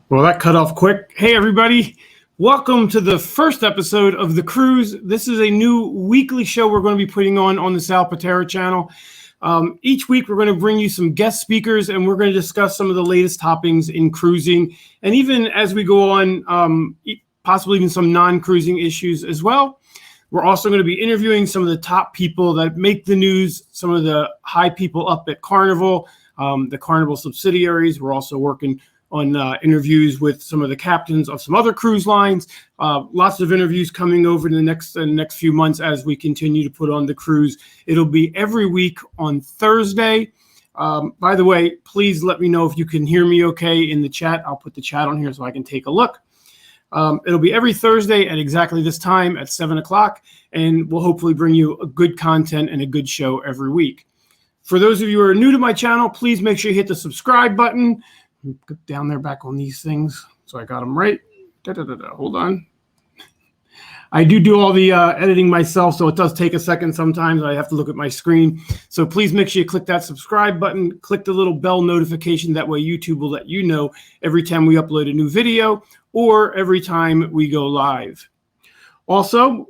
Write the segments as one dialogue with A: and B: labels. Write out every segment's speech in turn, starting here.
A: Well, that cut off quick. Hey, everybody. Welcome to the first episode of The Cruise. This is a new weekly show we're going to be putting on the Sal Pitera channel. Each week, we're going to bring you some guest speakers, and we're going to discuss some of the latest toppings in cruising. And even as we go on, possibly even some non-cruising issues as well. We're also going to be interviewing some of the top people that make the news, some of the high people up at Carnival, the Carnival subsidiaries. We're also working on interviews with some of the captains of some other cruise lines. Lots of interviews coming over in the next few months as we continue to put on the cruise. It'll be every week on Thursday. By the way, please let me know if you can hear me okay in the chat. I'll put the chat on here so I can take a look. It'll be every Thursday at exactly this time at 7 o'clock, and we'll hopefully bring you a good content and a good show every week. For those of you who are new to my channel, please make sure you hit the subscribe button. Go down there back on these things so I got them right. Hold on. I do all the editing myself, so it does take a second sometimes. I have to look at my screen. So please make sure you click that subscribe button, click the little bell notification. That way YouTube will let you know every time we upload a new video or every time we go live. Also,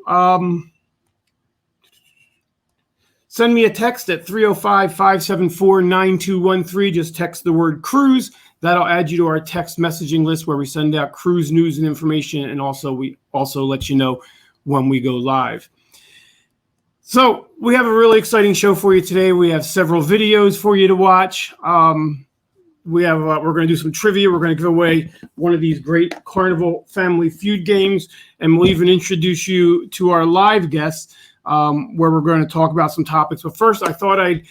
A: send me a text at 305-574-9213. Just text the word cruise. That'll add you to our text messaging list where we send out cruise news and information, and we also let you know when we go live. So we have a really exciting show for you today. We have several videos for you to watch. We're going to do some trivia. We're going to give away one of these great Carnival Family Feud games, and we'll even introduce you to our live guests, where we're going to talk about some topics. But first, I thought I'd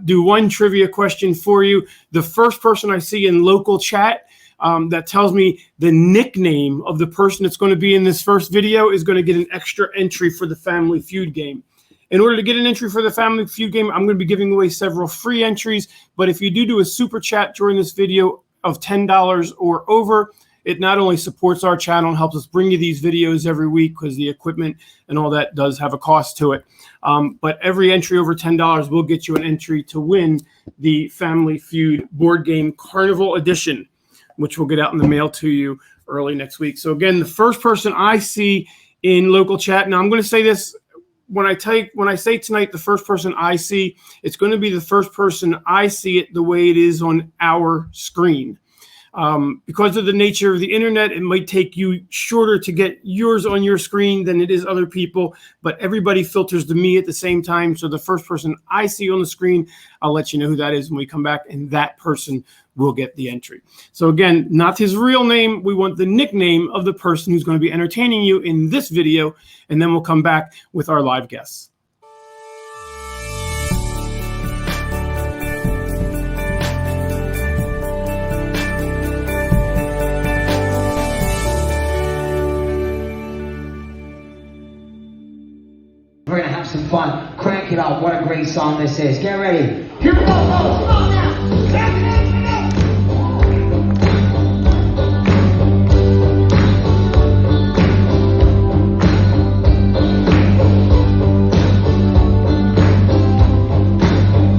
A: do one trivia question for you. The first person I see in local chat that tells me the nickname of the person that's going to be in this first video is going to get an extra entry for the Family Feud game. In order to get an entry for the Family Feud game, I'm going to be giving away several free entries. But if you do a super chat during this video of $10 or over, it not only supports our channel and helps us bring you these videos every week because the equipment and all that does have a cost to it. But every entry over $10 will get you an entry to win the Family Feud board game Carnival Edition, which will get out in the mail to you early next week. So again, the first person I see in local chat, now I'm going to say this, when I say tonight, the first person I see, it's going to be the first person I see it the way it is on our screen. Because of the nature of the internet, it might take you shorter to get yours on your screen than it is other people, but everybody filters to me at the same time. So the first person I see on the screen, I'll let you know who that is when we come back, and that person will get the entry. So again, not his real name. We want the nickname of the person who's going to be entertaining you in this video, and then we'll come back with our live guests.
B: We're going to have some fun. Crank it up. What a great song this is. Get ready. Here we go, folks. Come on now.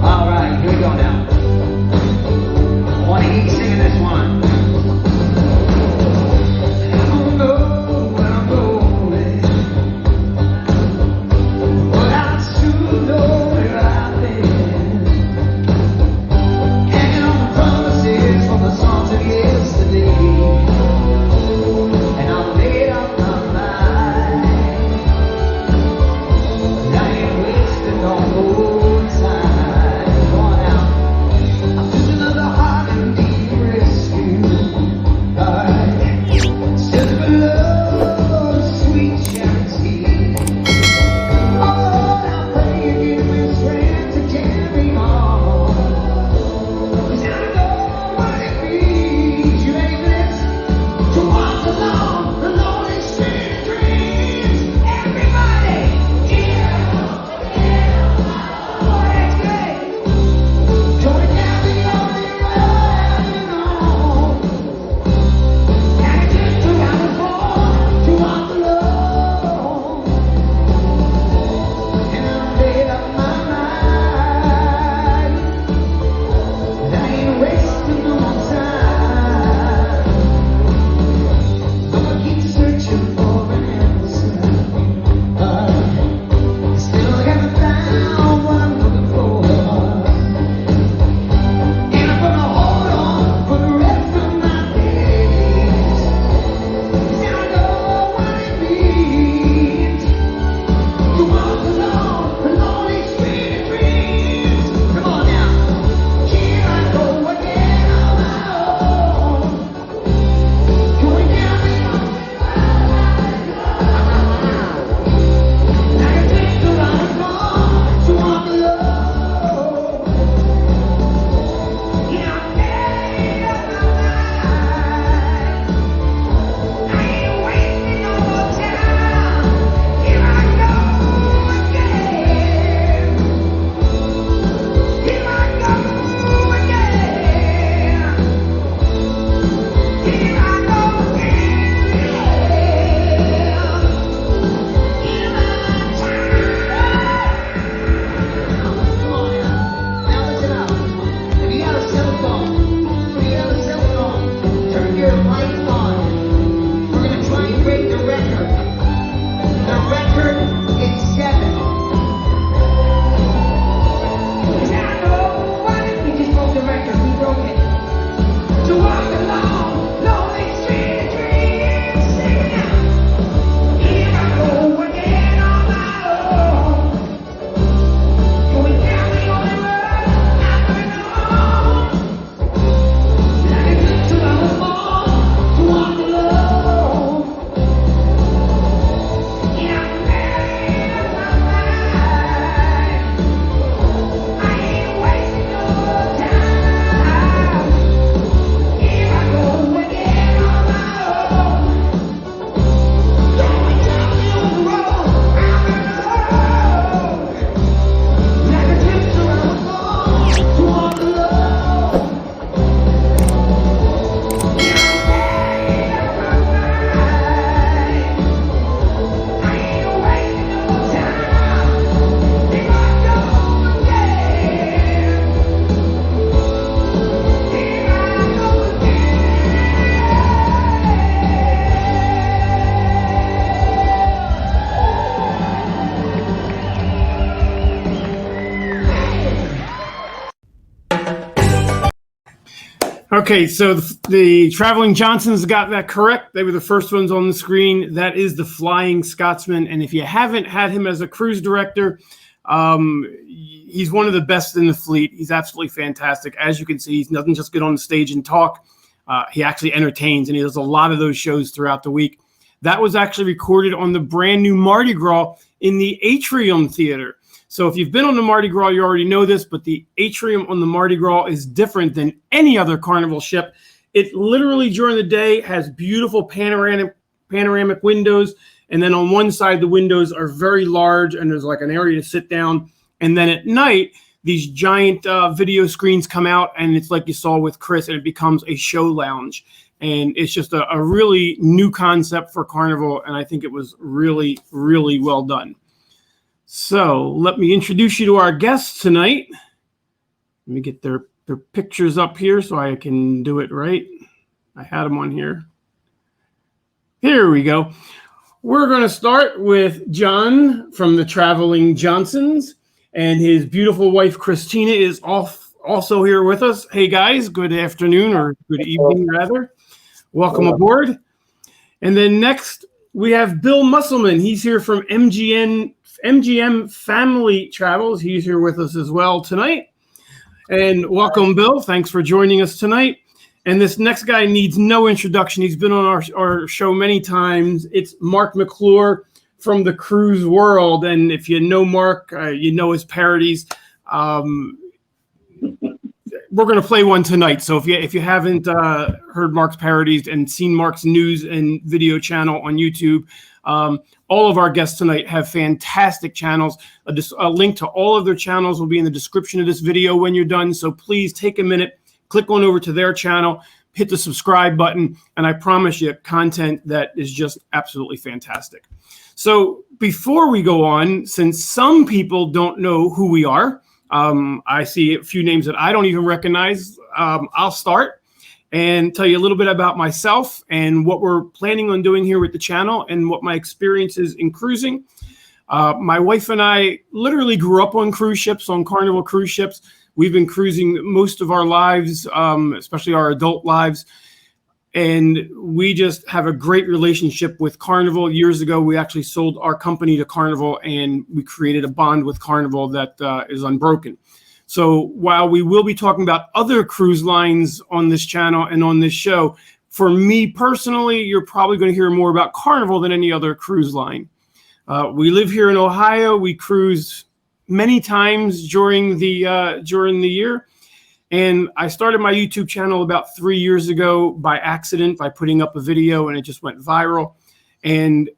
B: All right, here we go now. I want to hear you singing this one.
A: Okay, so the Traveling Johnsons got that correct. They were the first ones on the screen. That is the Flying Scotsman. And if you haven't had him as a cruise director, he's one of the best in the fleet. He's absolutely fantastic. As you can see, he doesn't just get on the stage and talk. He actually entertains, and he does a lot of those shows throughout the week. That was actually recorded on the brand new Mardi Gras in the Atrium Theater. So if you've been on the Mardi Gras, you already know this, but the atrium on the Mardi Gras is different than any other Carnival ship. It literally during the day has beautiful panoramic windows. And then on one side, the windows are very large and there's like an area to sit down. And then at night, these giant video screens come out, and it's like you saw with Chris, and it becomes a show lounge. And it's just a really new concept for Carnival. And I think it was really, really well done. So let me introduce you to our guests tonight. Let me get their pictures up here so I can do it right. I had them on here. Here we go. We're going to start with John from the Traveling Johnsons, and his beautiful wife, Christina, is also here with us. Hey, guys, good afternoon, or good evening, rather. Welcome aboard. And then next, we have Bill Musselman. He's here from MGM Family Travels. He's here with us as well tonight. And welcome, Bill. Thanks for joining us tonight. And this next guy needs no introduction. He's been on our show many times. It's Mark McClure from the cruise world. And if you know Mark, you know his parodies. We're going to play one tonight. So if you haven't heard Mark's parodies and seen Mark's news and video channel on YouTube, all of our guests tonight have fantastic channels. A link to all of their channels will be in the description of this video when you're done. So please take a minute, click on over to their channel, hit the subscribe button, and I promise you content that is just absolutely fantastic. So before we go on, since some people don't know who we are, I see a few names that I don't even recognize. I'll start and tell you a little bit about myself and what we're planning on doing here with the channel and what my experience is in cruising. My wife and I literally grew up on cruise ships, on Carnival cruise ships. We've been cruising most of our lives, especially our adult lives. And we just have a great relationship with Carnival. Years ago, we actually sold our company to Carnival, and we created a bond with Carnival that is unbroken. So while we will be talking about other cruise lines on this channel and on this show, for me personally, you're probably going to hear more about Carnival than any other cruise line. We live here in Ohio. We cruise many times during the year. And I started my YouTube channel about 3 years ago by accident, by putting up a video, and it just went viral. And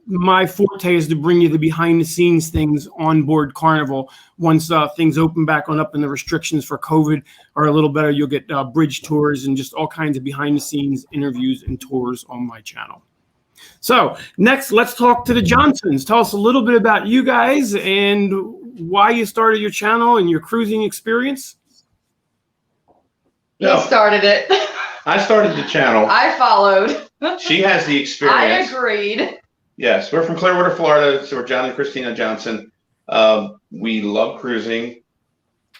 A: my forte is to bring you the behind the scenes things on board Carnival. Once things open back on up and the restrictions for COVID are a little better, you'll get bridge tours and just all kinds of behind the scenes interviews and tours on my channel. So next, let's talk to the Johnsons. Tell us a little bit about you guys and why you started your channel and your cruising experience.
C: No,
D: He started it.
C: I started the channel.
D: I followed.
C: She has the experience.
D: I agreed.
C: Yes, we're from Clearwater, Florida. So we're John and Christina Johnson. We love cruising.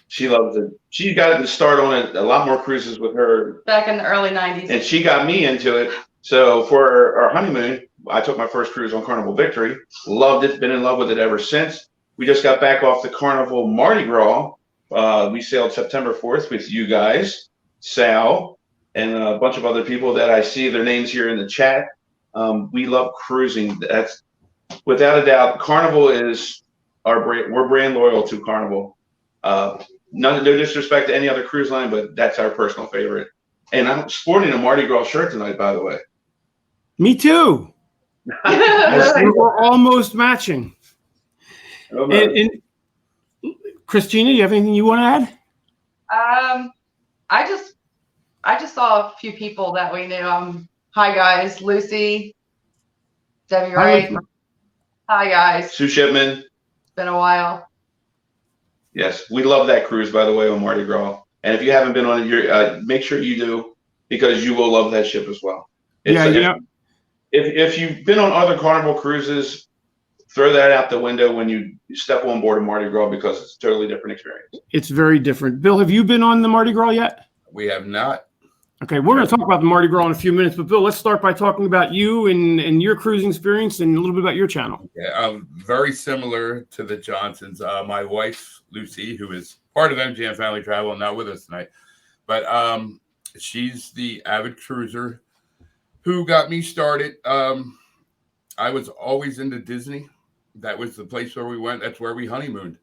C: She loves it. She got to start on it, a lot more cruises with her.
D: Back in the early 90s.
C: And she got me into it. So for our honeymoon, I took my first cruise on Carnival Victory. Loved it. Been in love with it ever since. We just got back off the Carnival Mardi Gras. We sailed September 4th with you guys, Sal, and a bunch of other people that I see their names here in the chat. We love cruising. That's without a doubt. Carnival is our brand. We're brand loyal to Carnival. No disrespect to any other cruise line, but that's our personal favorite. And I'm sporting a Mardi Gras shirt tonight, by the way.
A: Me too. We're almost matching. And Christina, you have anything you want to add?
D: I just saw a few people that we knew. Hi guys, Lucy, Debbie Ray. Hi guys.
C: Sue Shipman.
D: It's been a while.
C: Yes, we love that cruise, by the way, on Mardi Gras. And if you haven't been on it, make sure you do, because you will love that ship as well. If you've been on other Carnival cruises, throw that out the window when you step on board a Mardi Gras, because it's a totally different experience.
A: It's very different. Bill, have you been on the Mardi Gras yet?
E: We have not.
A: Okay, we're going to talk about the Mardi Gras in a few minutes, but Bill, let's start by talking about you and your cruising experience and a little bit about your channel.
E: Yeah, very similar to the Johnsons. My wife, Lucy, who is part of MGM Family Travel, not with us tonight, but she's the avid cruiser who got me started. I was always into Disney. That was the place where we went. That's where we honeymooned.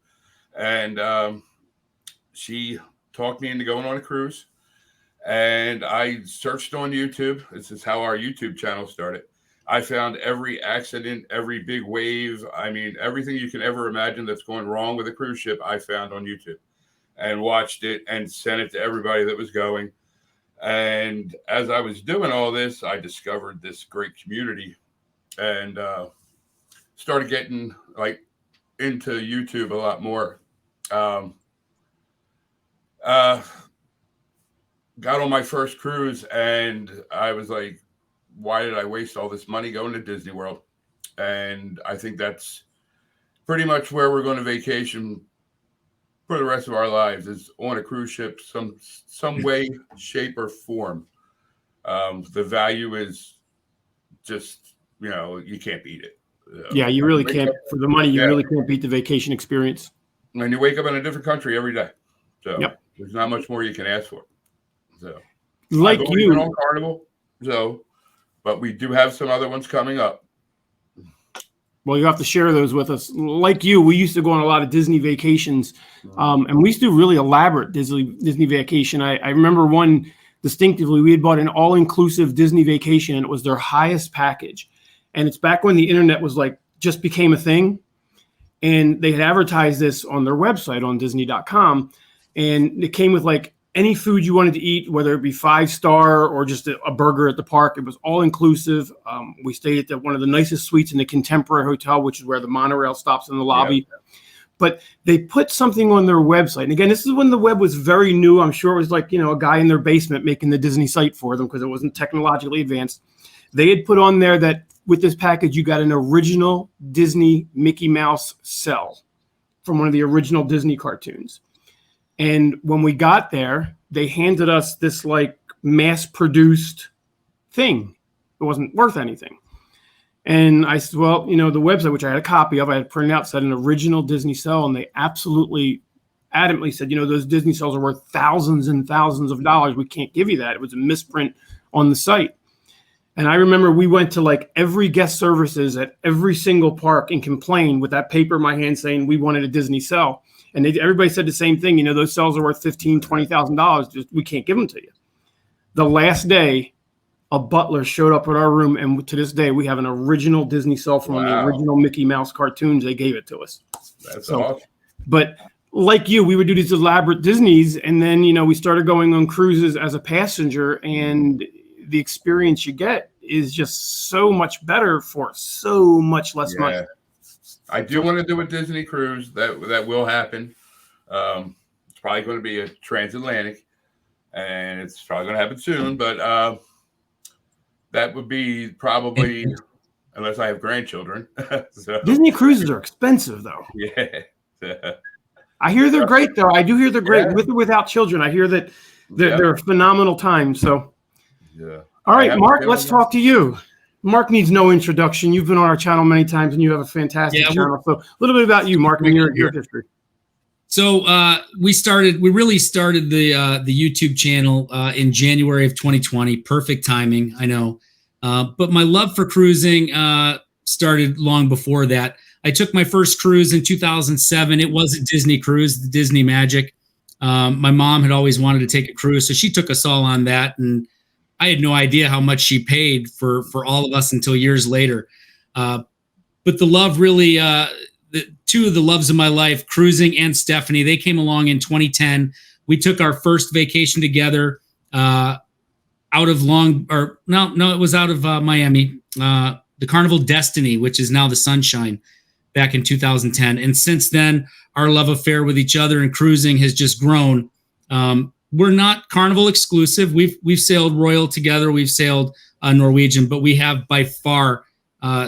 E: And she talked me into going on a cruise. And I searched on YouTube. This is how our YouTube channel started. I found every accident, every big wave. I mean, everything you can ever imagine that's going wrong with a cruise ship, I found on YouTube and watched it and sent it to everybody that was going. And as I was doing all this, I discovered this great community and started getting like into YouTube a lot more. Got on my first cruise and I was like, why did I waste all this money going to Disney World? And I think that's pretty much where we're going to vacation for the rest of our lives, is on a cruise ship, some way, shape, or form. The value is just, you can't beat it.
A: Yeah, you really can't. For the money, you really can't beat the vacation experience.
E: And you wake up in a different country every day. So
A: there's
E: not much more you can ask for. So,
A: like you
E: on Carnival, but we do have some other ones coming up.
A: Well, you have to share those with us. Like you, we used to go on a lot of Disney vacations, and we used to do really elaborate Disney vacation. I remember one distinctively. We had bought an all-inclusive Disney vacation, and it was their highest package. And it's back when the internet was like just became a thing, and they had advertised this on their website on Disney.com, and it came with like any food you wanted to eat, whether it be 5-star or just a burger at the park. It was all inclusive. We stayed at one of the nicest suites in the Contemporary Hotel, which is where the monorail stops in the lobby. Yeah. But they put something on their website. And again, this is when the web was very new. I'm sure it was like, a guy in their basement making the Disney site for them because it wasn't technologically advanced. They had put on there that with this package, you got an original Disney Mickey Mouse cell from one of the original Disney cartoons. And when we got there, they handed us this like mass-produced thing. It wasn't worth anything. And I said, well, the website, which I had a copy of, I had printed out, said an original Disney cell. And they absolutely adamantly said, those Disney cells are worth thousands and thousands of dollars. We can't give you that. It was a misprint on the site. And I remember we went to like every guest services at every single park and complained with that paper in my hand saying we wanted a Disney cell. And everybody said the same thing. those cells are worth $15,000, $20,000. Just we can't give them to you. The last day, a butler showed up at our room, and to this day, we have an original Disney cell from one of the original Mickey Mouse cartoons. They gave it to us.
E: That's awesome.
A: But like you, we would do these elaborate Disneys, and then we started going on cruises as a passenger, and the experience you get is just so much better for so much less money.
E: I do want to do a Disney cruise. That will happen. It's probably going to be a transatlantic, and it's probably going to happen soon. But that would be probably, unless I have grandchildren. So.
A: Disney cruises are expensive, though.
E: Yeah.
A: I hear they're great, though. I do hear they're great with or without children. I hear that they're a phenomenal time. So, all right, Mark, let's talk to you. Mark needs no introduction. You've been on our channel many times, and you have a fantastic channel. So, a little bit about you, Mark, and your history.
F: So, we really started the YouTube channel in January of 2020. Perfect timing, I know. But my love for cruising started long before that. I took my first cruise in 2007. It was a Disney cruise, the Disney Magic. My mom had always wanted to take a cruise, so she took us all on that, and I had no idea how much she paid for all of us until years later. But the love really, two of the loves of my life, cruising and Stephanie, they came along in 2010. We took our first vacation together out of it was out of Miami, the Carnival Destiny, which is now the Sunshine, back in 2010. And since then, our love affair with each other and cruising has just grown. We're not Carnival exclusive. We've sailed Royal together. We've sailed Norwegian, but we have by far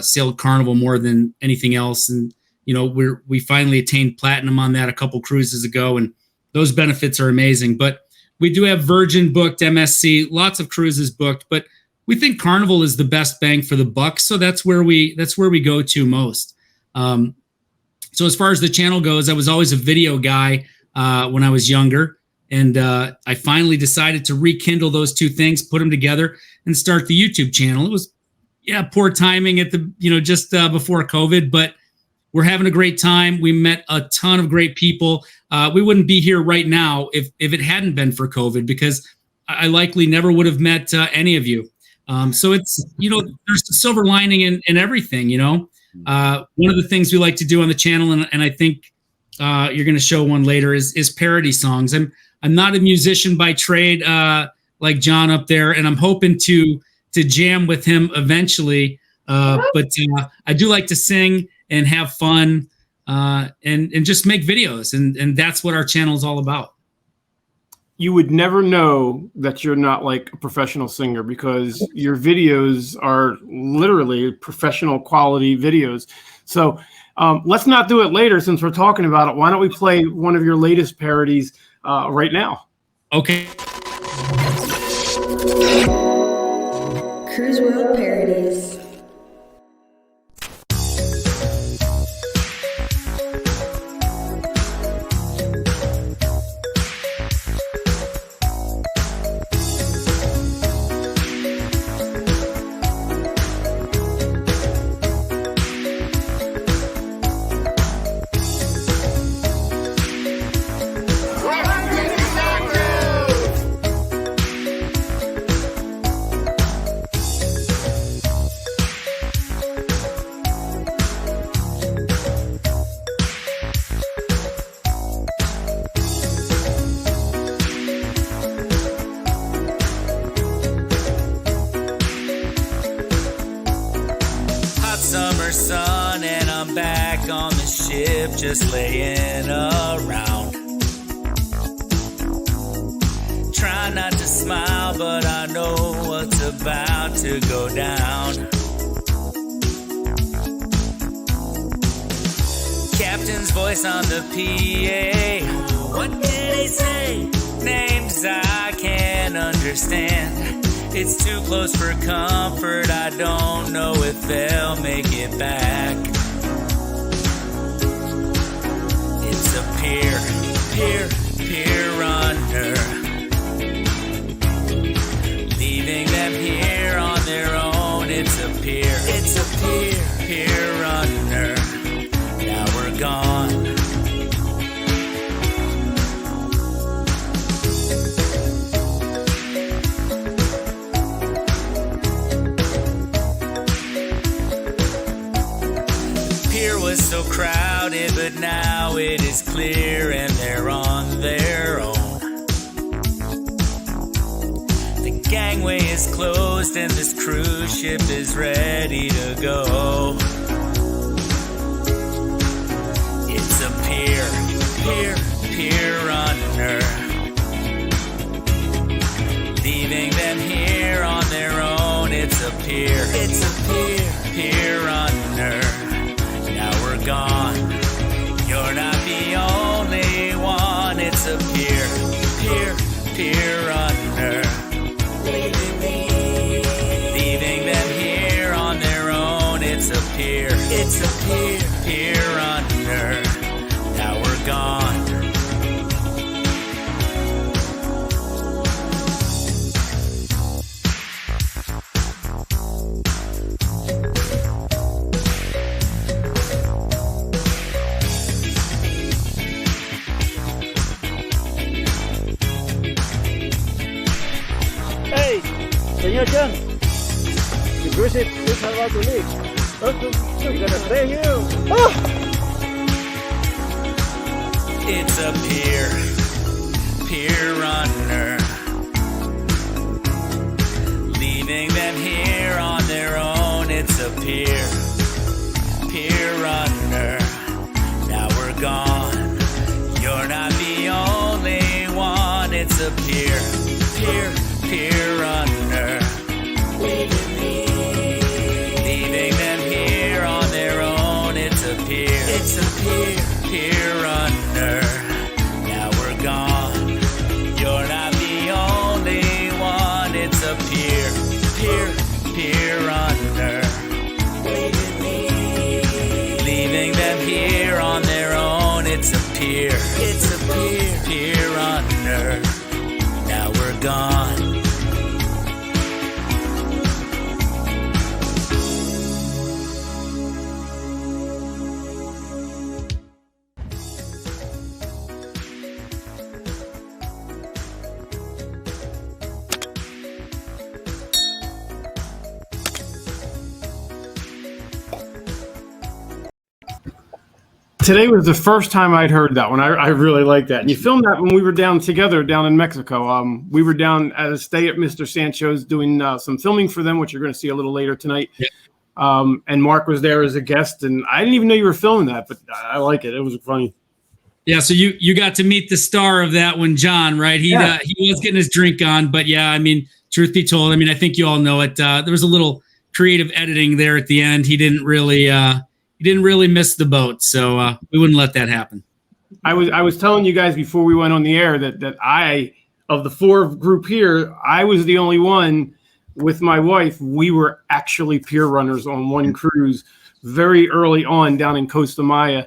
F: sailed Carnival more than anything else. And we finally attained platinum on that a couple cruises ago, and those benefits are amazing. But we do have Virgin booked, MSC, lots of cruises booked, but we think Carnival is the best bang for the buck. So that's where we go to most. So as far as the channel goes, I was always a video guy when I was younger. And I finally decided to rekindle those two things, put them together, and start the YouTube channel. It was, poor timing at the, just before COVID, but we're having a great time. We met a ton of great people. We wouldn't be here right now if it hadn't been for COVID, because I likely never would have met any of you. So it's, there's a silver lining in everything, One of the things we like to do on the channel, and I think you're going to show one later, is parody songs. I'm not a musician by trade like John up there, and I'm hoping to jam with him eventually. But I do like to sing and have fun and just make videos, and that's what our channel is all about.
A: You would never know that you're not like a professional singer, because your videos are literally professional quality videos. So let's not do it later, since we're talking about it. Why don't we play one of your latest parodies right now?
F: Okay.
G: Cruise World Parodies.
H: Sun, and I'm back on the ship, just laying around. Try not to smile, but I know what's about to go down. Captain's voice on the PA. What did he say? Names I can't understand. It's too close for comfort, I don't know if they'll make it back. It's a peer runner, leaving them here on their own. It's a peer runner, now we're gone. So crowded, but now it is clear and they're on their own. The gangway is closed and this cruise ship is ready to go. It's a peer runner, leaving them here on their own. It's a peer runner. Now we're gone. You're not the only one. It's a peer runner, leaving them here on their own. It's a peer runner. Now we're gone.
I: Señor John, the cruise ship is about to leave. We're gonna stay here. Oh!
H: It's a peer runner, leaving them here on their own. It's a peer runner. Now we're gone. You're not the only one. It's a peer runner, leaving them here on their own. It's a peer runner. Now we're gone. You're not the them here on their own. It's a pier, pier on earth. Now we're gone.
A: Today was the first time I'd heard that one. I really like that. And you filmed that when we were down together down in Mexico. We were down at a stay at Mr. Sancho's doing some filming for them, which you're going to see a little later tonight. Yeah. And Mark was there as a guest, and I didn't even know you were filming that, but I like it. It was funny.
F: Yeah, so you got to meet the star of that one, John, right? He was getting his drink on, but yeah, I mean, truth be told, I mean, I think you all know it. There was a little creative editing there at the end. He didn't really miss the boat, so we wouldn't let that happen.
A: I was telling you guys before we went on the air that I, of the four group here, I was the only one with my wife. We were actually pier runners on one cruise very early on down in Costa Maya.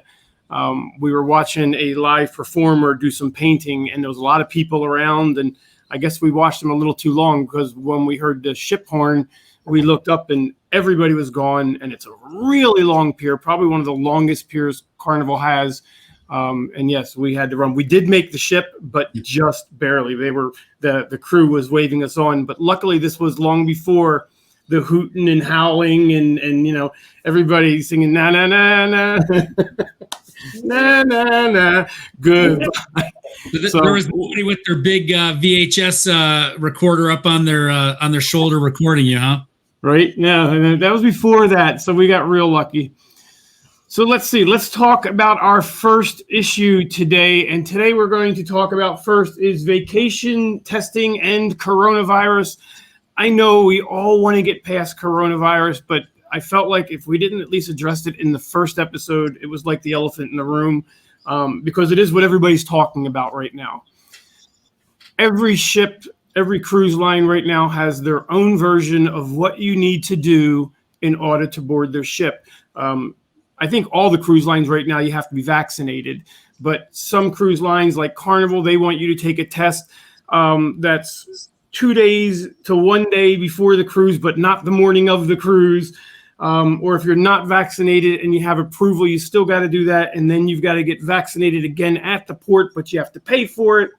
A: We were watching a live performer do some painting, and there was a lot of people around, and I guess we watched them a little too long, because when we heard the ship horn, we looked up and everybody was gone, and it's a really long pier, probably one of the longest piers Carnival has. And yes, we had to run. We did make the ship, but just barely. The crew was waving us on, but luckily this was long before the hooting and howling and you know, everybody singing na na na na na na na good.
F: So there was somebody with their big VHS recorder up on their shoulder recording you, huh?
A: Right. No, that was before that, so we got real lucky. So let's see. Let's talk about our first issue today. And today we're going to talk about first is vacation testing and coronavirus. I know we all want to get past coronavirus, but I felt like if we didn't at least address it in the first episode, it was like the elephant in the room, because it is what everybody's talking about right now. Every ship, every cruise line right now has their own version of what you need to do in order to board their ship. I think all the cruise lines right now, you have to be vaccinated, but some cruise lines like Carnival, they want you to take a test that's 2 days to 1 day before the cruise, but not the morning of the cruise. Or if you're not vaccinated and you have approval, you still got to do that. And then you've got to get vaccinated again at the port, but you have to pay for it.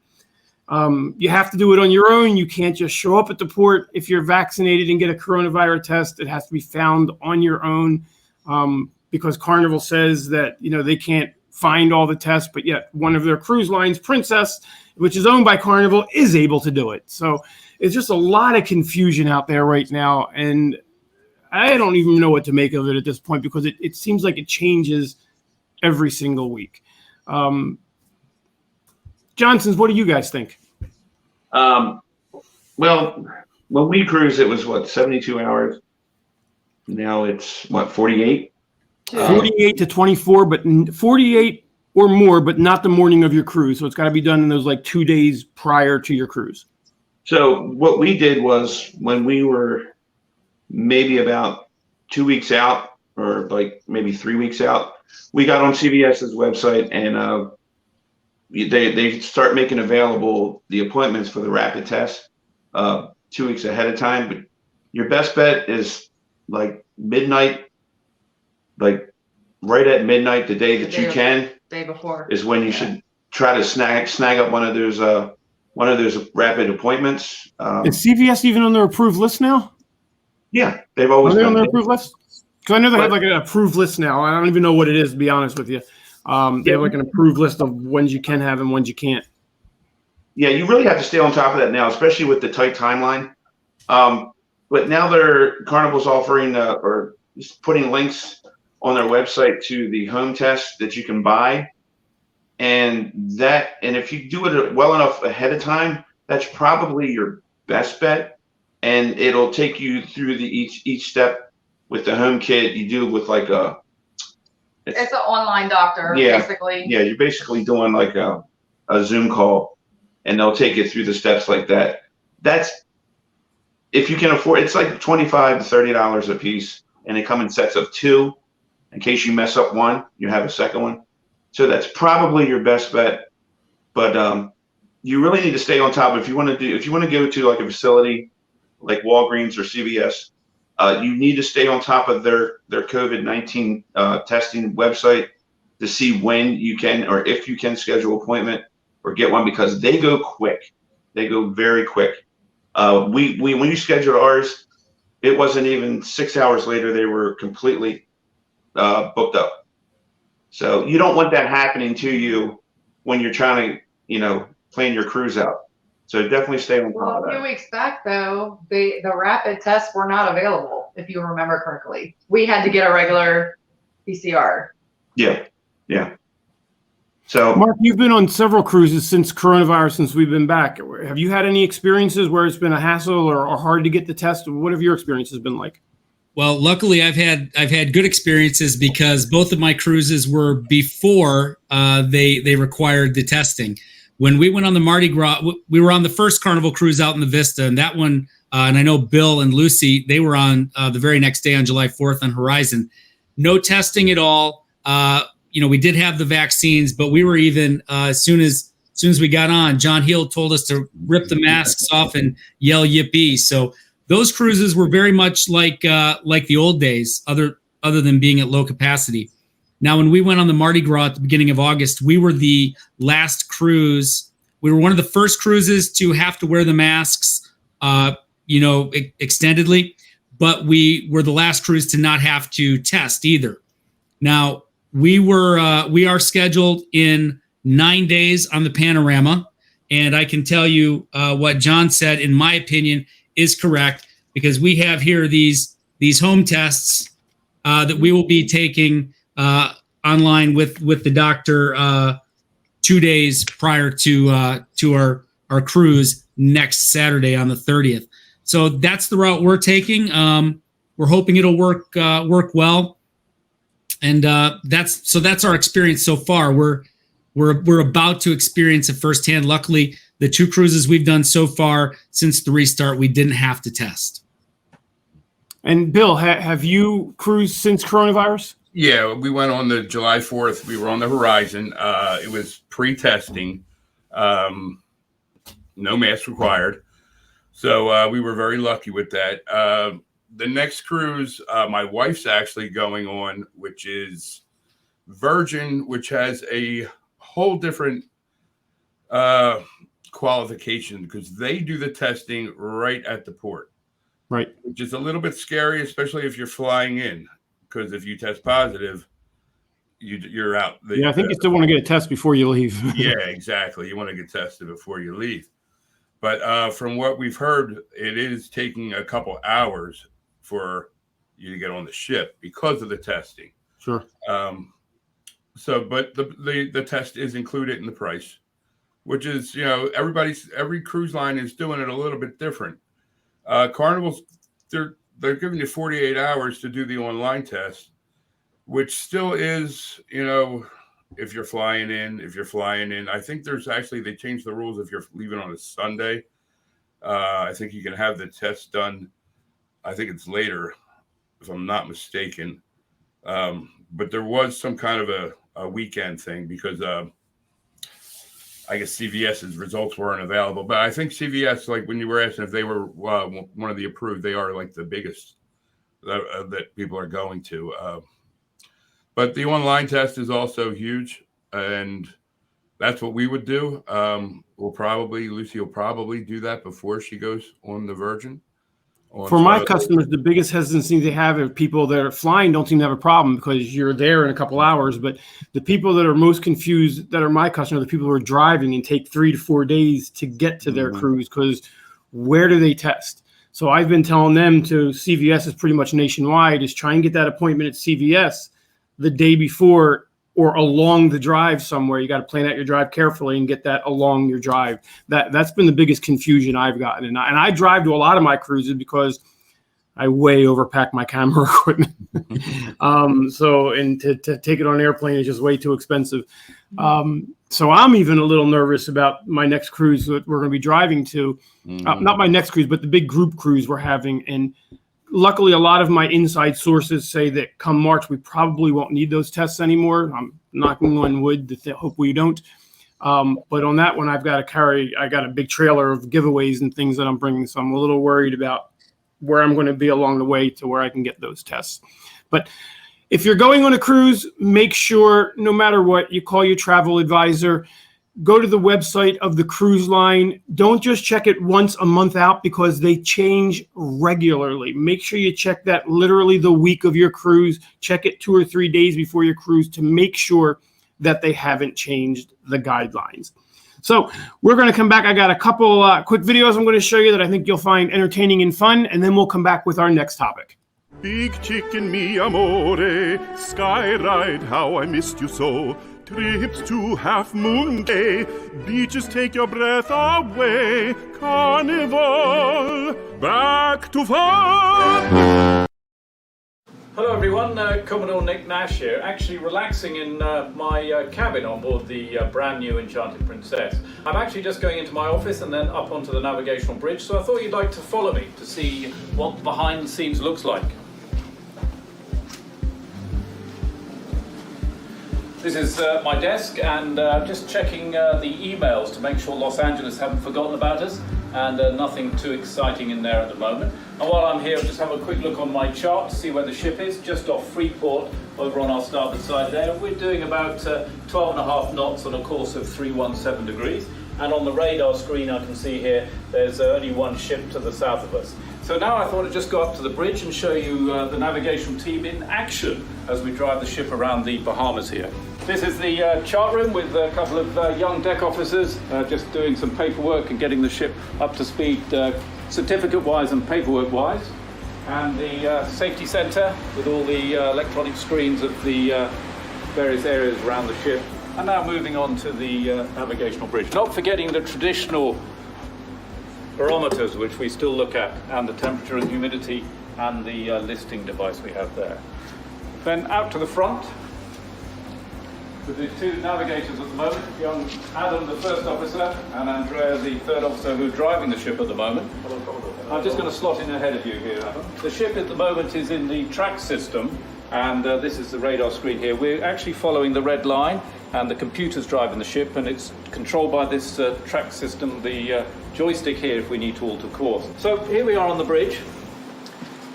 A: You have to do it on your own. You can't just show up at the port. If you're vaccinated and get a coronavirus test, it has to be found on your own, because Carnival says that, you know, they can't find all the tests, but yet one of their cruise lines, Princess, which is owned by Carnival, is able to do it. So it's just a lot of confusion out there right now. And I don't even know what to make of it at this point, because it seems like it changes every single week. Johnson's, what do you guys think?
C: Well, when we cruised, it was 72 hours. Now it's 48?
A: 48 to 24, but 48 or more, but not the morning of your cruise. So it's got to be done in those 2 days prior to your cruise.
C: So what we did was, when we were maybe about 2 weeks out, or maybe 3 weeks out, we got on CBS's website, and they start making available the appointments for the rapid test 2 weeks ahead of time. But your best bet is midnight, right at midnight, the day that you can,
D: day before,
C: is when you should try to snag up one of those rapid appointments.
A: Is CVS even on their approved list now?
C: Yeah, they've always been
A: on their approved list. Because I know they have an approved list now. I don't even know what it is, to be honest with you. They have an approved list of ones you can have and ones you can't.
C: Yeah, you really have to stay on top of that now, especially with the tight timeline. But now Carnival's offering or just putting links on their website to the home test that you can buy, and if you do it well enough ahead of time, that's probably your best bet, and it'll take you through each step with the home kit. You do with
D: it's an online doctor, basically. Yeah,
C: you're basically doing a Zoom call, and they'll take you through the steps like that. That's, if you can afford, it's $25 to $30 a piece, and they come in sets of 2. In case you mess up one, you have a second one. So that's probably your best bet. But you really need to stay on top. If you want to go to like a facility like Walgreens or CVS, you need to stay on top of their COVID-19 testing website to see when you can or if you can schedule an appointment or get one, because they go quick. They go very quick. When you scheduled ours, it wasn't even 6 hours later, they were completely booked up. So you don't want that happening to you when you're trying to, plan your cruise out. So definitely stay on top
D: Well,
C: of
D: a few
C: that.
D: weeks back, though, the rapid tests were not available, if you remember correctly. We had to get a regular PCR.
C: Yeah. So
A: Mark, you've been on several cruises since coronavirus, since we've been back. Have you had any experiences where it's been a hassle or hard to get the test? What have your experiences been like?
F: Well, luckily I've had good experiences because both of my cruises were before they required the testing. When we went on the Mardi Gras, we were on the first Carnival cruise out in the Vista, and that one, and I know Bill and Lucy, they were on the very next day on July 4th on Horizon. No testing at all. We did have the vaccines, but we were even as soon as we got on, John Hill told us to rip the masks off and yell yippee. So those cruises were very much like the old days, other than being at low capacity. Now, when we went on the Mardi Gras at the beginning of August, we were the last cruise. We were one of the first cruises to have to wear the masks, extendedly, but we were the last cruise to not have to test either. Now, we are scheduled in 9 days on the Panorama, and I can tell you what John said, in my opinion, is correct, because we have here these home tests that we will be taking online with the doctor 2 days prior to our cruise next Saturday on the 30th. So that's the route we're taking. We're hoping it'll work well, and that's our experience so far. We're about to experience it firsthand. Luckily, the 2 cruises we've done so far since the restart, we didn't have to test.
A: And Bill, have you cruised since coronavirus?
E: Yeah, we went on the July 4th. We were on the Horizon. It was pre-testing, no mask required. So we were very lucky with that. The next cruise, my wife's actually going on, which is Virgin, which has a whole different qualification because they do the testing right at the port.
A: Right.
E: Which is a little bit scary, especially if you're flying in, because if you test positive, you're out.
A: I think you still want to get a test before you leave.
E: Yeah, exactly. You want to get tested before you leave. But from what we've heard, it is taking a couple hours for you to get on the ship because of the testing.
A: Sure.
E: But the test is included in the price, which is, every cruise line is doing it a little bit different. Carnival's, they're giving you 48 hours to do the online test, which still is, if you're flying in, I think they changed the rules if you're leaving on a Sunday. I think you can have the test done. I think it's later, if I'm not mistaken. But there was some kind of a weekend thing because I guess CVS's results weren't available. But I think CVS, like when you were asking if they were one of the approved, they are like the biggest that people are going to. But the online test is also huge, and that's what we would do. Lucy will probably do that before she goes on the Virgin.
A: For my customers, the biggest hesitancy they have are people that are flying don't seem to have a problem because you're there in a couple hours. But the people that are most confused, that are my customers, the people who are driving and take 3 to 4 days to get to their cruise, because where do they test? So I've been telling them to CVS is pretty much nationwide, is try and get that appointment at CVS the day before or along the drive somewhere. You got to plan out your drive carefully and get that along your drive. That's been the biggest confusion I've gotten. And I drive to a lot of my cruises because I way overpack my camera equipment. To take it on an airplane is just way too expensive. So I'm even a little nervous about my next cruise that we're going to be driving to. Not my next cruise, but the big group cruise we're having. And luckily, a lot of my inside sources say that come March, we probably won't need those tests anymore. I'm knocking on wood to hope we don't. But on that one, I got a big trailer of giveaways and things that I'm bringing. So I'm a little worried about where I'm going to be along the way to where I can get those tests. But if you're going on a cruise, make sure no matter what, you call your travel advisor. Go to the website of the cruise line. Don't just check it once a month out because they change regularly. Make sure you check that literally the week of your cruise. Check it 2 or 3 days before your cruise to make sure that they haven't changed the guidelines. So we're going to come back. I got a couple quick videos I'm going to show you that I think you'll find entertaining and fun, and then we'll come back with our next topic.
G: Big chicken, mi amore, sky ride, how I missed you so. Trips to Half Moon Day, beaches take your breath away. Carnival, back to fun.
J: Hello everyone, Commodore Nick Nash here, actually relaxing in my cabin on board the brand new Enchanted Princess. I'm actually just going into my office and then up onto the navigational bridge, so I thought you'd like to follow me to see what behind the scenes looks like. This is my desk, and just checking the emails to make sure Los Angeles haven't forgotten about us, and nothing too exciting in there at the moment. And while I'm here, I'll just have a quick look on my chart to see where the ship is, just off Freeport over on our starboard side there. We're doing about 12.5 knots on a course of 317 degrees. And on the radar screen I can see here, there's only one ship to the south of us. So now I thought I'd just go up to the bridge and show you the navigational team in action as we drive the ship around the Bahamas here. This is the chart room with a couple of young deck officers just doing some paperwork and getting the ship up to speed certificate-wise and paperwork-wise. And the safety center with all the electronic screens of the various areas around the ship. And now moving on to the navigational bridge. Not forgetting the traditional barometers, which we still look at, and the temperature and humidity, and the listing device we have there. Then out to the front, with the two navigators at the moment, young Adam, the first officer, and Andrea, the third officer, who are driving the ship at the moment. I'm just going to slot in ahead of you here, Adam. The ship at the moment is in the track system, and this is the radar screen here. We're actually following the red line, and the computer's driving the ship, and it's controlled by this track system, the joystick here if we need to alter course. So here we are on the bridge.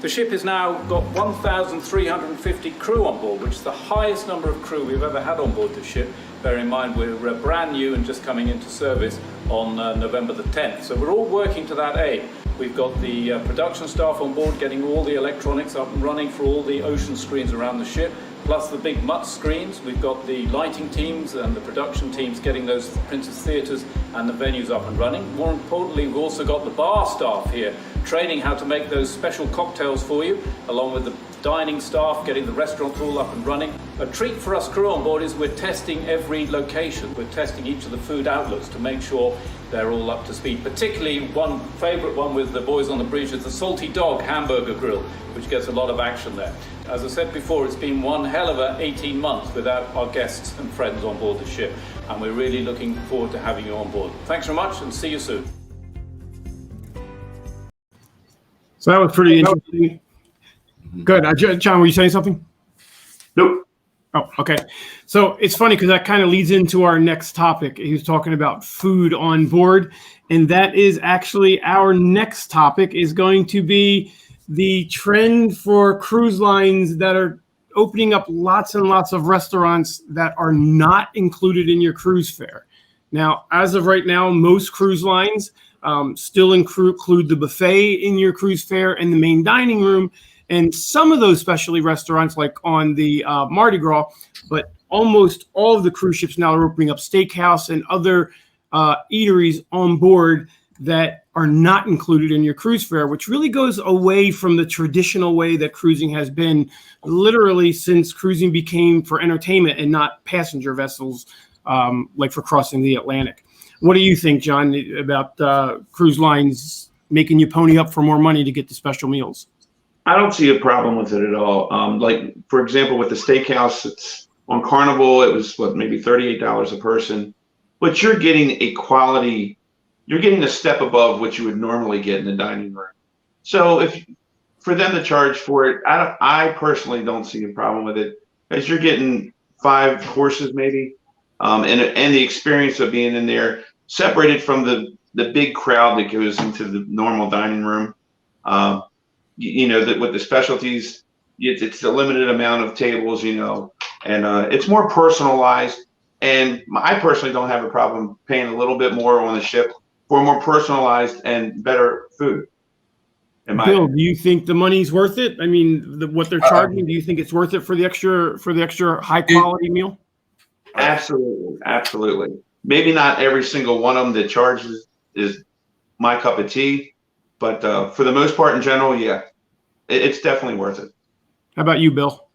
J: The ship has now got 1,350 crew on board, which is the highest number of crew we've ever had on board the ship. Bear in mind we're brand new and just coming into service on November the 10th. So we're all working to that aim. We've got the production staff on board getting all the electronics up and running for all the ocean screens around the ship, plus the big MUT screens. We've got the lighting teams and the production teams getting those Princess Theatres and the venues up and running. More importantly, we've also got the bar staff here training how to make those special cocktails for you, along with the dining staff getting the restaurants all up and running. A treat for us crew on board is we're testing every location. We're testing each of the food outlets to make sure they're all up to speed. Particularly one favourite one with the boys on the bridge is the Salty Dog Hamburger Grill, which gets a lot of action there. As I said before, it's been one hell of an 18 months without our guests and friends on board the ship, and we're really looking forward to having you on board. Thanks very much, and see you soon.
A: So that was pretty interesting. Good. John, were you saying something?
C: Nope.
A: Oh, okay. So it's funny because that kind of leads into our next topic. He was talking about food on board, and that is actually our next topic is going to be the trend for cruise lines that are opening up lots and lots of restaurants that are not included in your cruise fare. Now, as of right now, most cruise lines still include the buffet in your cruise fare and the main dining room, and some of those specialty restaurants like on the Mardi Gras, but almost all of the cruise ships now are opening up steakhouse and other eateries on board that are not included in your cruise fare, which really goes away from the traditional way that cruising has been literally since cruising became for entertainment and not passenger vessels like for crossing the Atlantic. What do you think, John, about cruise lines making you pony up for more money to get the special meals?
C: I don't see a problem with it at all. Like, for example, with the steakhouse, it's on Carnival, it was, maybe $38 a person. But you're getting a quality, you're getting a step above what you would normally get in the dining room. So for them to charge for it, I personally don't see a problem with it, because you're getting 5 courses maybe, and the experience of being in there, separated from the big crowd that goes into the normal dining room. That with the specialties, it's a limited amount of tables, and it's more personalized. And I personally don't have a problem paying a little bit more on the ship for more personalized and better food.
A: Bill, do you think the money's worth it? I mean, what they're charging, do you think it's worth it for the extra high quality meal?
C: Absolutely. Maybe not every single one of them that charges is my cup of tea, but for the most part, in general, yeah, it's definitely worth it.
A: How about you, Bill?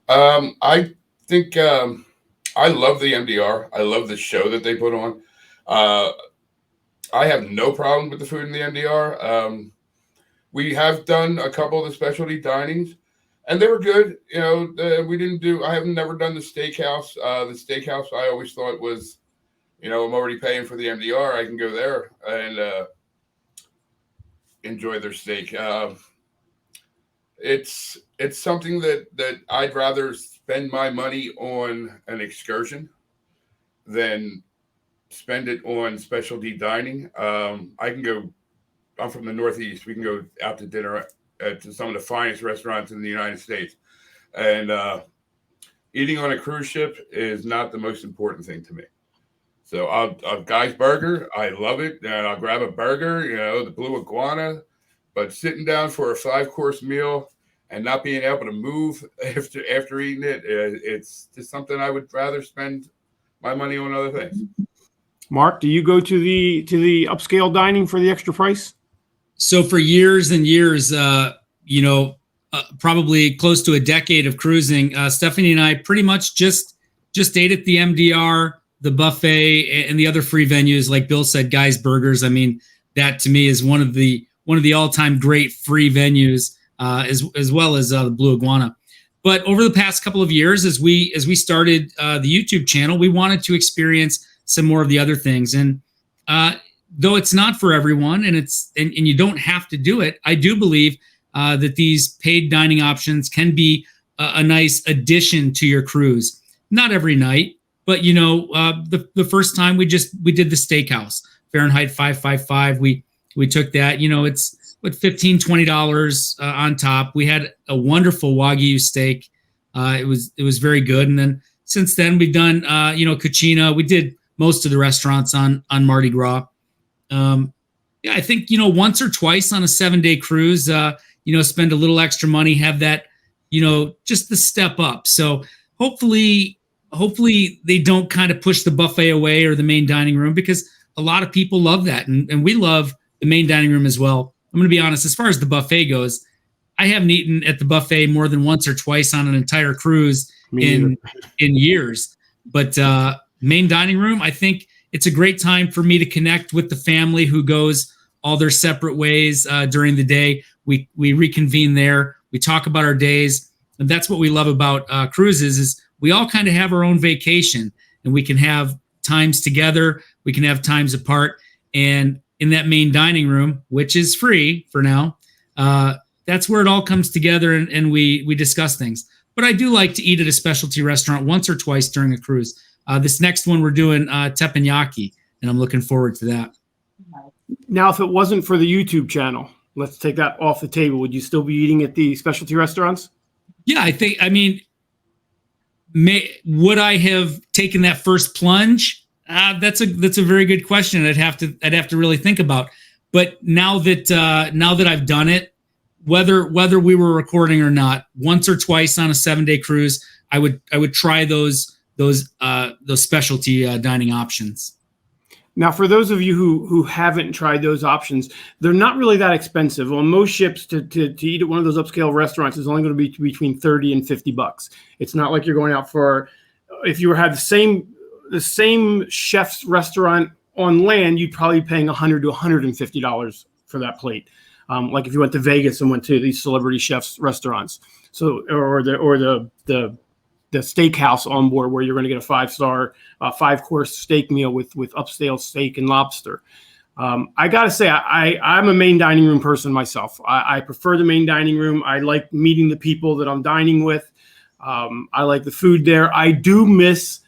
E: I think I love the MDR. I love the show that they put on. I have no problem with the food in the MDR. We have done a couple of the specialty dinings, and they were good. I have never done the steakhouse. The steakhouse I always thought was, I'm already paying for the MDR. I can go there and enjoy their steak. It's something that I'd rather spend my money on an excursion than spend it on specialty dining. I'm from the Northeast. We can go out to dinner to some of the finest restaurants in the United States. And eating on a cruise ship is not the most important thing to me. So I'll Guy's Burger, I love it. And I'll grab a burger, the blue iguana. But sitting down for a 5-course meal and not being able to move after eating it, it's just something I would rather spend my money on other things.
A: Mark, do you go to the upscale dining for the extra price?
F: So for years and years, probably close to a decade of cruising, Stephanie and I pretty much just ate at the MDR, the buffet, and the other free venues. Like Bill said, Guy's Burgers. I mean, that to me is one of the all-time great free venues, as well as the Blue Iguana. But over the past couple of years, as we started the YouTube channel, we wanted to experience some more of the other things. And though it's not for everyone, and you don't have to do it, I do believe that these paid dining options can be a nice addition to your cruise. Not every night, but the first time we did the steakhouse, Fahrenheit 555. We took that. It's $15, $20 on top. We had a wonderful Wagyu steak. It was very good. And then since then we've done Cucina. We did most of the restaurants on Mardi Gras. I think once or twice on a 7-day cruise, spend a little extra money, have that, just the step up. So hopefully they don't kind of push the buffet away or the main dining room, because a lot of people love that, and we love the main dining room as well. I'm going to be honest, as far as the buffet goes, I haven't eaten at the buffet more than once or twice on an entire cruise in years. But main dining room, I think it's a great time for me to connect with the family who goes all their separate ways during the day. We reconvene there. We talk about our days. And that's what we love about cruises, is we all kind of have our own vacation, and we can have times together. We can have times apart. And in that main dining room, which is free for now, that's where it all comes together, and we discuss things. But I do like to eat at a specialty restaurant once or twice during a cruise. This next one, we're doing teppanyaki, and I'm looking forward to that.
A: Now, if it wasn't for the YouTube channel, let's take that off the table, would you still be eating at the specialty restaurants? Yeah,
F: would I have taken that first plunge? That's a very good question. I'd have to really think about. But now that I've done it, whether we were recording or not, once or twice on a 7-day cruise, I would try those specialty dining options.
A: Now, for those of you who haven't tried those options, they're not really that expensive. On most ships, to eat at one of those upscale restaurants is only going to be between $30 and $50. It's not like you're going out for, if you had the same chef's restaurant on land, you'd probably be paying $100 to $150 for that plate. Like if you went to Vegas and went to these celebrity chefs restaurants, or the steakhouse on board, where you're going to get a 5-star 5-course steak meal with upscale steak and lobster. I got to say, I'm a main dining room person myself. I prefer the main dining room. I like meeting the people that I'm dining with. I like the food there. I do miss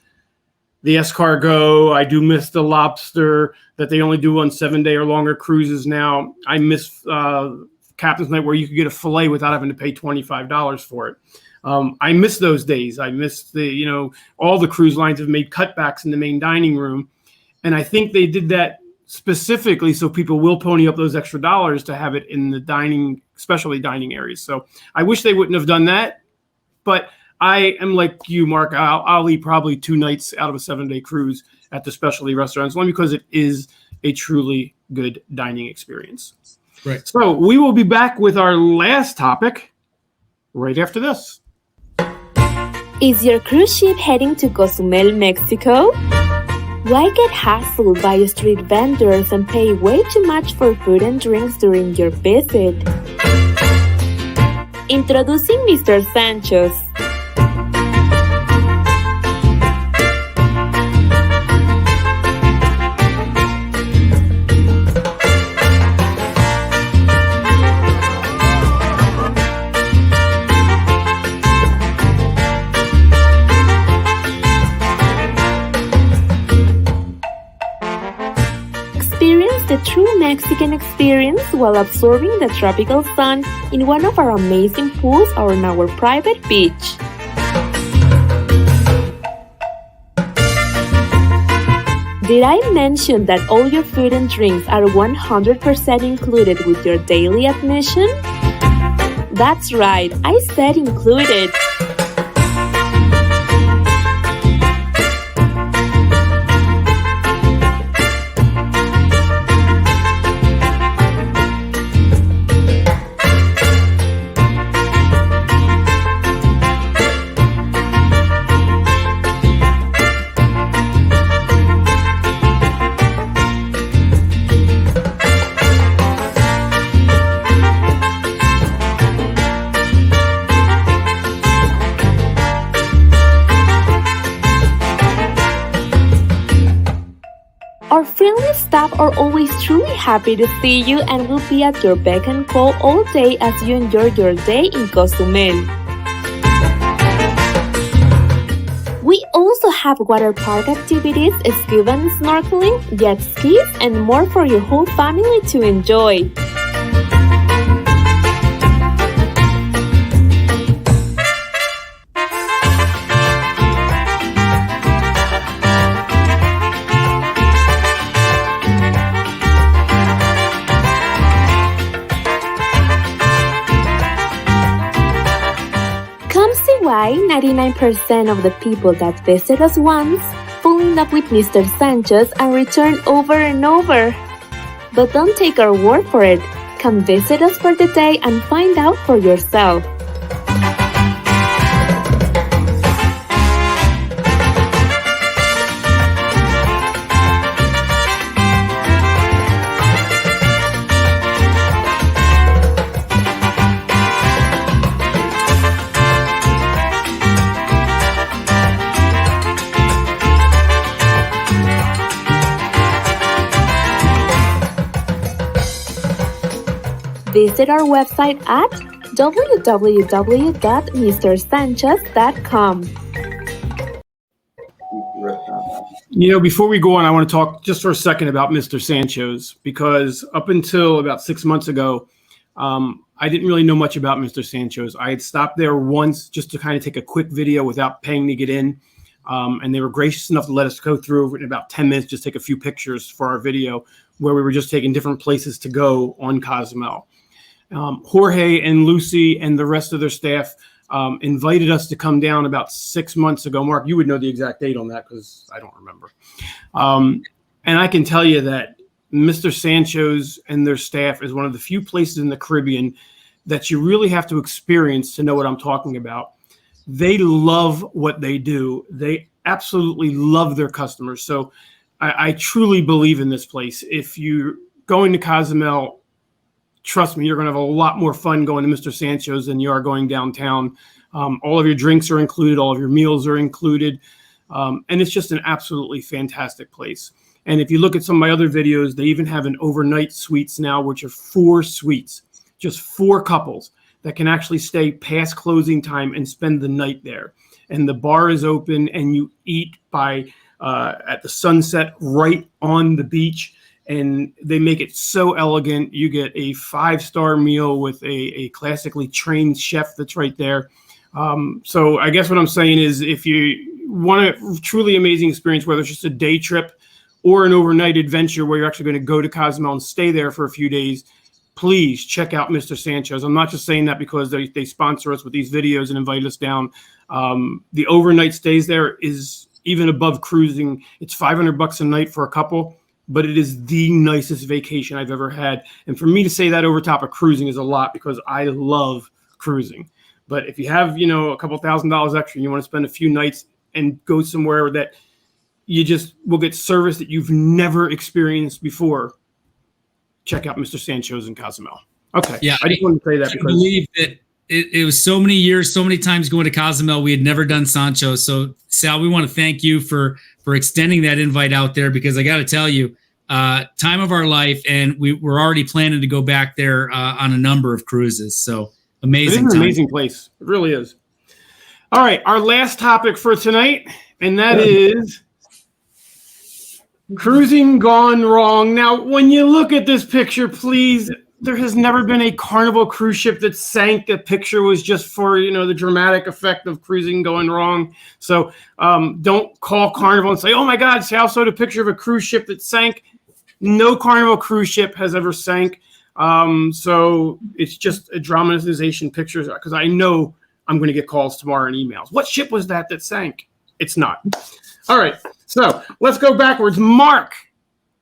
A: the escargot. I do miss the lobster that they only do on 7-day or longer cruises now. I miss Captain's Night where you could get a fillet without having to pay $25 for it. I miss those days. I miss all the cruise lines have made cutbacks in the main dining room. And I think they did that specifically so people will pony up those extra dollars to have it in the dining, especially dining areas. So I wish they wouldn't have done that. But I am like you, Mark. I'll eat probably 2 nights out of a 7-day cruise at the specialty restaurants, only because it is a truly good dining experience.
F: Right.
A: So we will be back with our last topic right after this.
K: Is your cruise ship heading to Cozumel, Mexico? Why get hassled by street vendors and pay way too much for food and drinks during your visit? Introducing Mr. Sancho's. The true Mexican experience while absorbing the tropical sun in one of our amazing pools or on our private beach. Did I mention that all your food and drinks are 100% included with your daily admission? That's right, I said included. Our friendly staff are always truly happy to see you and will be at your beck and call all day as you enjoy your day in Cozumel. We also have water park activities, scuba and snorkeling, jet skis, and more for your whole family to enjoy. Why 99% of the people that visit us once fall in love with Mr. Sancho's and return over and over. But don't take our word for it. Come visit us for the day and find out for yourself. Visit our website at www.mrsanchez.com.
A: Before we go on, I want to talk just for a second about Mr. Sancho's, because up until about 6 months ago, I didn't really know much about Mr. Sancho's. I had stopped there once just to kind of take a quick video without paying to get in. And they were gracious enough to let us go through in about 10 minutes, just take a few pictures for our video where we were just taking different places to go on Cozumel. Jorge and Lucy and the rest of their staff invited us to come down about 6 months ago. Mark, you would know the exact date on that because I don't remember. And I can tell you that Mr. Sancho's and their staff is one of the few places in the Caribbean that you really have to experience to know what I'm talking about. They love what they do. They absolutely love their customers. So I truly believe in this place. If you're going to Cozumel, trust me, you're going to have a lot more fun going to Mr. Sancho's than you are going downtown. All of your drinks are included. All of your meals are included. And it's just an absolutely fantastic place. And if you look at some of my other videos, they even have an overnight suites now, which are 4 suites, just 4 couples that can actually stay past closing time and spend the night there. And the bar is open, and you eat at the sunset right on the beach. And they make it so elegant. You get a 5-star meal with a classically trained chef that's right there. So I guess what I'm saying is, if you want a truly amazing experience, whether it's just a day trip or an overnight adventure where you're actually going to go to Cozumel and stay there for a few days, please check out Mr. Sancho's. I'm not just saying that because they sponsor us with these videos and invite us down. The overnight stays there is even above cruising. It's $500 a night for a couple, but it is the nicest vacation I've ever had. And for me to say that over top of cruising is a lot, because I love cruising. But if you have, a couple $1,000s extra and you want to spend a few nights and go somewhere that you just will get service that you've never experienced before, check out Mr. Sancho's in Cozumel. Okay.
F: Yeah.
A: I just wanted to say that
F: I
A: because
F: believe that it was so many years, so many times going to Cozumel, we had never done Sancho. So Sal, we want to thank you for extending that invite out there, because I got to tell you, time of our life, and we're already planning to go back there on a number of cruises. So amazing.
A: It is an amazing place. It really is. All right. Our last topic for tonight, and that is cruising gone wrong. Now, when you look at this picture, please, there has never been a Carnival cruise ship that sank. The picture was just for, the dramatic effect of cruising going wrong. So don't call Carnival and say, oh my God, Sal showed a picture of a cruise ship that sank. No Carnival cruise ship has ever sank. So it's just a dramatization picture, because I know I'm going to get calls tomorrow and emails. What ship was that sank? It's not. All right. So let's go backwards. Mark,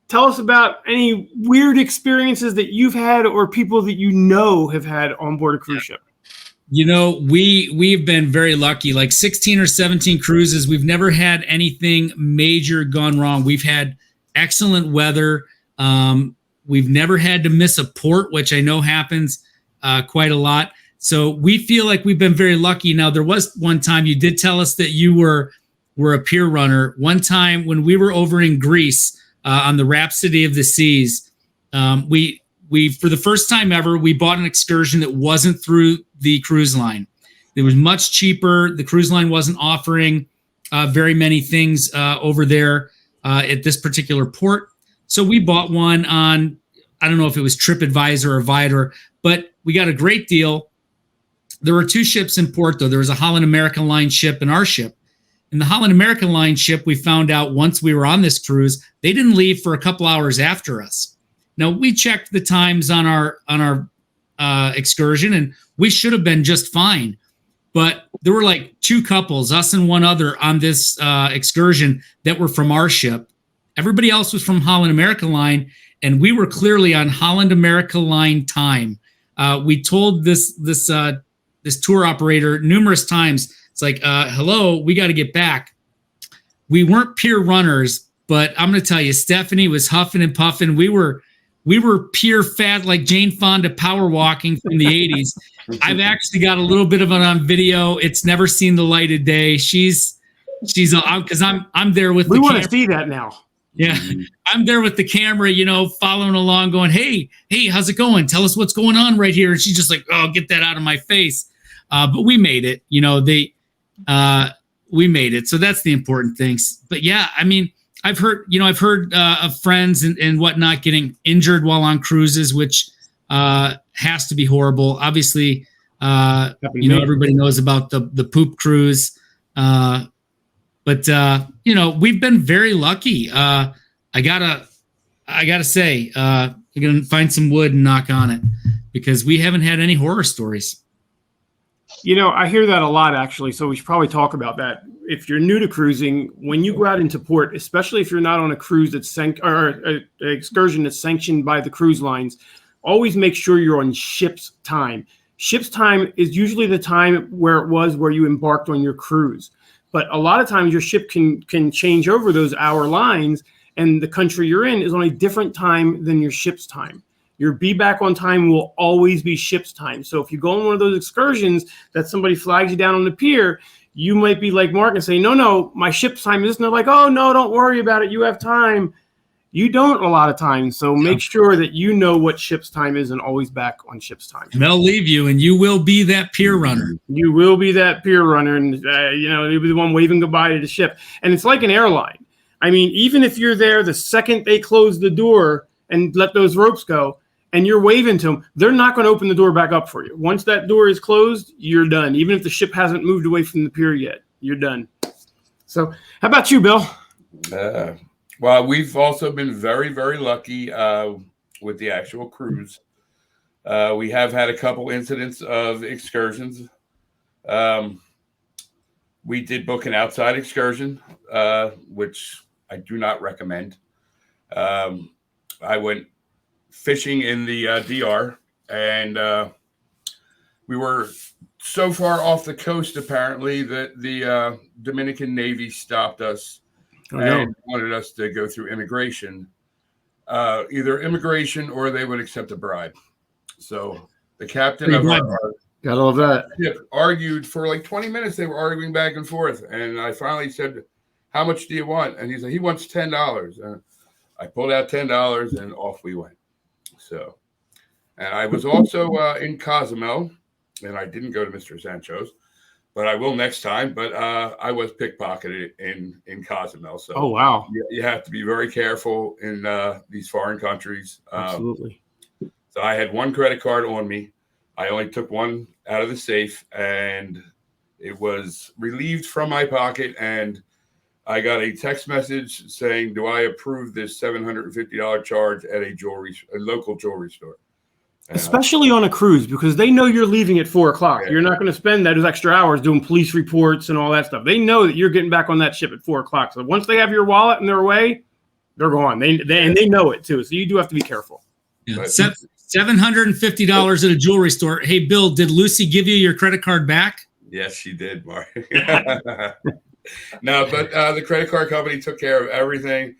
A: tell us about any weird experiences that you've had or people that have had on board a cruise ship.
F: We've been very lucky, like 16 or 17 cruises. We've never had anything major gone wrong. We've had excellent weather. We've never had to miss a port, which I know happens quite a lot. So we feel like we've been very lucky. Now, there was one time you did tell us that you were a pier runner. One time when we were over in Greece on the Rhapsody of the Seas, we for the first time ever, we bought an excursion that wasn't through the cruise line. It was much cheaper. The cruise line wasn't offering very many things over there at this particular port. So we bought one on, I don't know if it was TripAdvisor or Viator, but we got a great deal. There were 2 ships in port, though. There was a Holland American Line ship and our ship. In the Holland American Line ship, we found out once we were on this cruise, they didn't leave for a couple hours after us. Now, we checked the times on our excursion, and we should have been just fine. But there were like 2 couples, us and one other, on this excursion that were from our ship. Everybody else was from Holland American Line, and we were clearly on Holland American Line time. We told this tour operator numerous times, it's like, hello, we got to get back. We weren't pier runners, but I'm going to tell you, Stephanie was huffing and puffing. We were pier fat, like Jane Fonda power walking from the 80s. I've actually got a little bit of it on video. It's never seen the light of day. She's because I'm there with
A: we
F: the
A: want
F: camera.
A: To see that now.
F: Yeah, I'm there with the camera, following along, going, hey, how's it going? Tell us what's going on right here. And she's just like, oh, get that out of my face. But we made it. We made it. So that's the important things. But yeah, I mean, I've heard of friends and whatnot getting injured while on cruises, which has to be horrible. Obviously, everybody knows about the poop cruise. But we've been very lucky. I gotta say, you're gonna find some wood and knock on it, because we haven't had any horror stories.
A: I hear that a lot, actually. So we should probably talk about that. If you're new to cruising, when you go out into port, especially if you're not on a cruise that's or an excursion that's sanctioned by the cruise lines, always make sure you're on ship's time. Ship's time is usually the time where you embarked on your cruise. But a lot of times your ship can change over those hour lines, and the country you're in is on a different time than your ship's time. Your be back on time will always be ship's time. So if you go on one of those excursions that somebody flags you down on the pier, you might be like Mark and say, no, my ship's time is this. And they're like, oh, no, don't worry about it. You have time. You don't a lot of times, so make sure that you know what ship's time is and always back on ship's time.
F: And they'll leave you, and you will be that pier runner.
A: You will be that pier runner, and you'll be the one waving goodbye to the ship. And it's like an airline. I mean, even if you're there the second they close the door and let those ropes go, and you're waving to them, they're not going to open the door back up for you. Once that door is closed, you're done. Even if the ship hasn't moved away from the pier yet, you're done. So how about you, Bill?
E: Well, we've also been very, very lucky with the actual cruise. We have had a couple incidents of excursions. We did book an outside excursion, which I do not recommend. I went fishing in the DR, and we were so far off the coast, apparently, that the Dominican Navy stopped us and wanted us to go through immigration, either immigration or they would accept a bribe. So the captain of our
A: got all of that
E: ship argued for like 20 minutes. They were arguing back and forth, and I finally said, "How much do you want?" And he said he wants $10. And I pulled out $10, and off we went. So, and I was also in Cozumel, and I didn't go to Mr. Sancho's, but I will next time. But I was pickpocketed in Cozumel. So,
A: oh wow,
E: you have to be very careful in these foreign countries.
A: Absolutely.
E: So I had one credit card on me. I only took one out of the safe, and it was relieved from my pocket. And I got a text message saying, "Do I approve this $750 charge at a local jewelry store?" And
A: especially on a cruise, because they know you're leaving at 4 o'clock. Yeah. You're not going to spend those extra hours doing police reports and all that stuff. They know that you're getting back on that ship at 4 o'clock. So once they have your wallet and they're away, they're gone. And they know it too. So you do have to be careful.
F: Yeah. $750 at a jewelry store. Hey, Bill, did Lucy give you your credit card back?
E: Yes, she did, Mark. No, but the credit card company took care of everything.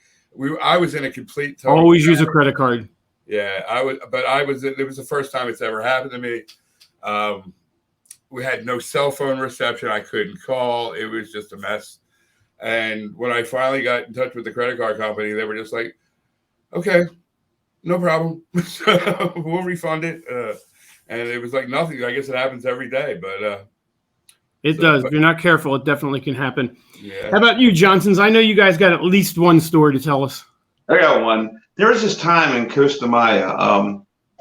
E: I was in a complete total.
A: Always use a credit card.
E: Yeah, I was, but it was the first time it's ever happened to me. We had no cell phone reception. I couldn't call. It was just a mess. And when I finally got in touch with the credit card company, they were just like, "Okay, no problem. We'll refund it." And it was like nothing. I guess it happens every day, but
A: it does. If you're not careful, it definitely can happen.
E: Yeah.
A: How about you, Johnsons? I know you guys got at least one story to tell us.
C: I got one. There was this time in Costa Maya.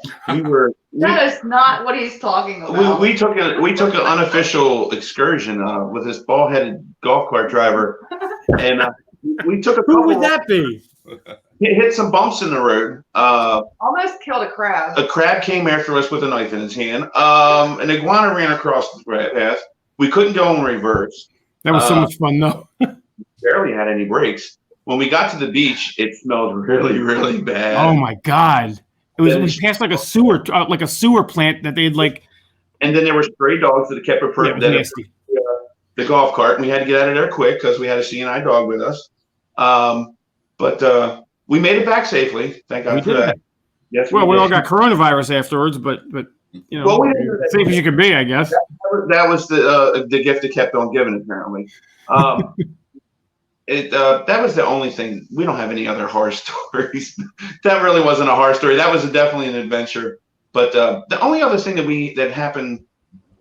D: That is not what he's talking about.
C: We took an unofficial excursion with this bald-headed golf cart driver, and we took a couple.
A: Who would that be?
C: Hit some bumps in the road.
D: Almost killed a crab.
C: A crab came after us with a knife in his hand. An iguana ran across the path. We couldn't go in reverse.
A: That was so much fun, though.
C: Barely had any brakes. When we got to the beach, it smelled really, really bad.
A: Oh my God! We passed like a sewer plant that they'd like. And
C: then there were stray dogs that kept the golf cart, and we had to get out of there quick because we had a CNI dog with us. But we made it back safely. Thank God for that. Yes.
A: Well, we all got coronavirus afterwards, but you know, safe as you can be, I guess.
C: That was the gift that kept on giving, apparently. That was the only thing. We don't have any other horror stories. That really wasn't a horror story. That was definitely an adventure. But the only other thing that happened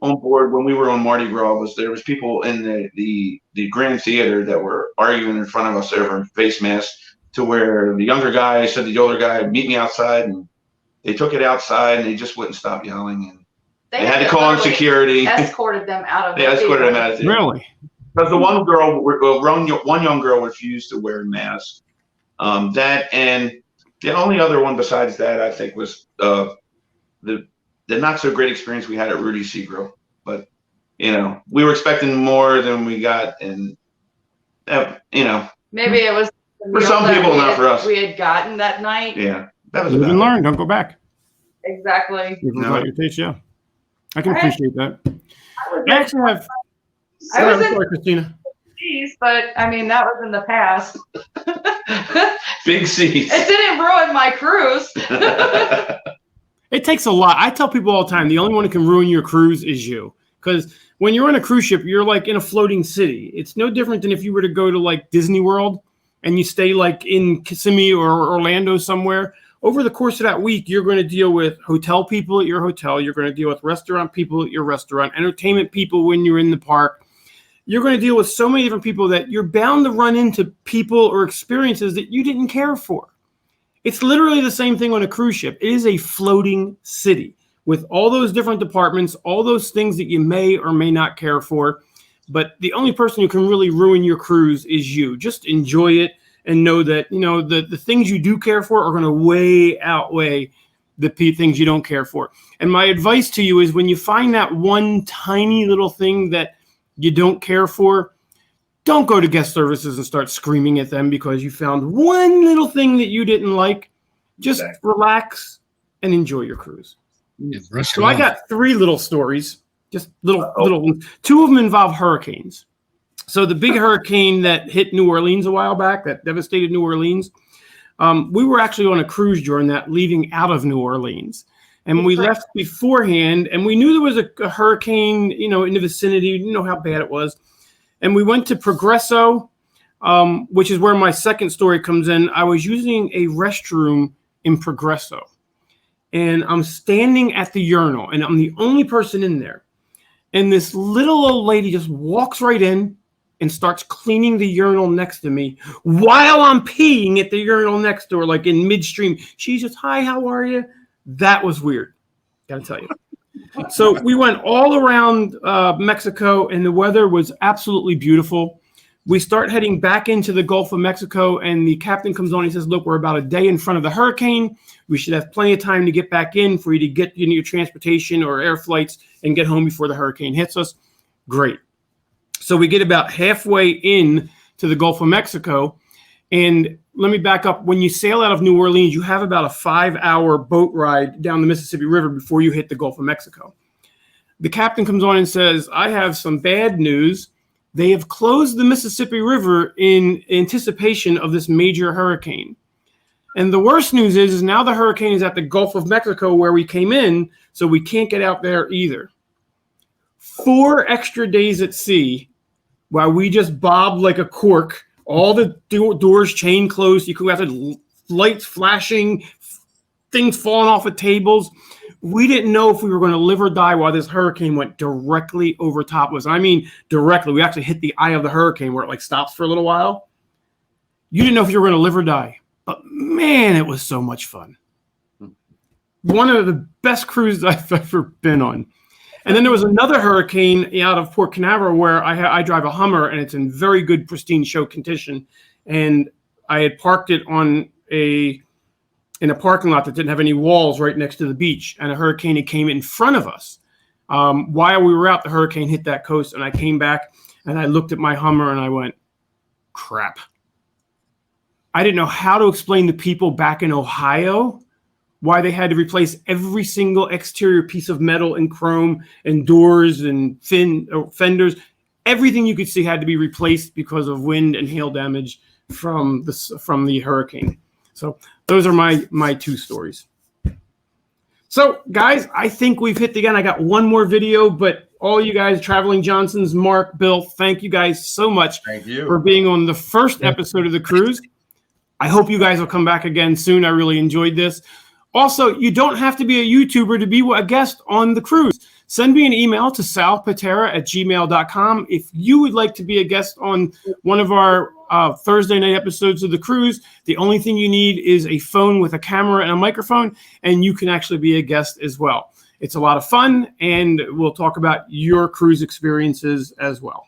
C: on board when we were on Mardi Gras was there was people in the Grand Theater that were arguing in front of us over face masks, to where the younger guy said to the older guy, "Meet me outside," and they took it outside, and they just wouldn't stop yelling, and they had to call in security.
D: Escorted them out of.
C: They escorted them out of the theater.
A: Really?
C: Because the one young girl refused to wear a mask. That, and the only other one besides that, I think, was the not so great experience we had at Rudy Seagrill. But we were expecting more than we got, and
D: maybe it was
C: for some people, not for us.
D: We had gotten that night.
C: Yeah, that was.
A: Live and learn. Don't go back.
D: Exactly.
A: Your taste, yeah. I can appreciate that. I actually have.
D: I was in
A: Christina.
D: C's, but I mean that was in the past.
C: Big C's.
D: It didn't ruin my cruise.
A: It takes a lot. I tell people all the time, the only one who can ruin your cruise is you. Because when you're on a cruise ship, you're like in a floating city. It's no different than if you were to go to like Disney World and you stay like in Kissimmee or Orlando somewhere, over the course of that week, you're going to deal with hotel people at your hotel. You're going to deal with restaurant people at your restaurant, entertainment people when you're in the park. You're going to deal with so many different people that you're bound to run into people or experiences that you didn't care for. It's literally the same thing on a cruise ship. It is a floating city with all those different departments, all those things that you may or may not care for. But the only person who can really ruin your cruise is you. Just enjoy it and know that, you know, the things you do care for are going to way outweigh the things you don't care for. And my advice to you is when you find that one tiny little thing that you don't care for, don't go to guest services and start screaming at them because you found one little thing that you didn't like. Just relax and enjoy your cruise.
F: Yeah,
A: so I got 3 little stories, just little ones. 2 of them involve hurricanes. So the big hurricane that hit New Orleans a while back, that devastated New Orleans, we were actually on a cruise during that, leaving out of New Orleans. And we left beforehand, and we knew there was a hurricane, you know, in the vicinity. You know how bad it was. And we went to Progresso, which is where my second story comes in. I was using a restroom in Progresso. And I'm standing at the urinal, and I'm the only person in there. And this little old lady just walks right in and starts cleaning the urinal next to me while I'm peeing at the urinal next to her, like in midstream. She's just, hi, how are you? That was weird, gotta tell you. So we went all around Mexico, and the weather was absolutely beautiful. We start heading back into the Gulf of Mexico, and the captain comes on and says, look, we're about a day in front of the hurricane. We should have plenty of time to get back in for you to get your transportation or air flights and get home before the hurricane hits us. Great. So we get about halfway in to the Gulf of Mexico. And let me back up. When you sail out of New Orleans, you have about a 5-hour boat ride down the Mississippi River before you hit the Gulf of Mexico. The captain comes on and says, I have some bad news. They have closed the Mississippi River in anticipation of this major hurricane. And the worst news is now the hurricane is at the Gulf of Mexico where we came in, so we can't get out there either. 4 extra days at sea while we just bobbed like a cork, all the doors chain closed. You could have lights flashing, things falling off of tables. We didn't know if we were going to live or die while this hurricane went directly over top of us. I mean, directly. We actually hit the eye of the hurricane where it like stops for a little while. You didn't know if you were going to live or die. But man, it was so much fun. One of the best cruises I've ever been on. And then there was another hurricane out of Port Canaveral where I drive a Hummer, and it's in very good, pristine show condition. And I had parked it in a parking lot that didn't have any walls right next to the beach. And a hurricane came in front of us. While we were out, the hurricane hit that coast, and I came back and I looked at my Hummer and I went, crap. I didn't know how to explain to people back in Ohio why they had to replace every single exterior piece of metal and chrome and doors and fenders. Everything you could see had to be replaced because of wind and hail damage from the hurricane. So those are my 2 stories. So guys, I think we've hit the gun. I got one more video, but all you guys, Traveling Johnsons, Mark, Bill, thank you guys so much for being on the first episode of the cruise. I hope you guys will come back again soon. I really enjoyed this. Also, you don't have to be a YouTuber to be a guest on the cruise. Send me an email to salpitera@gmail.com if you would like to be a guest on one of our Thursday night episodes of the cruise. The only thing you need is a phone with a camera and a microphone, and you can actually be a guest as well. It's a lot of fun, and we'll talk about your cruise experiences as well.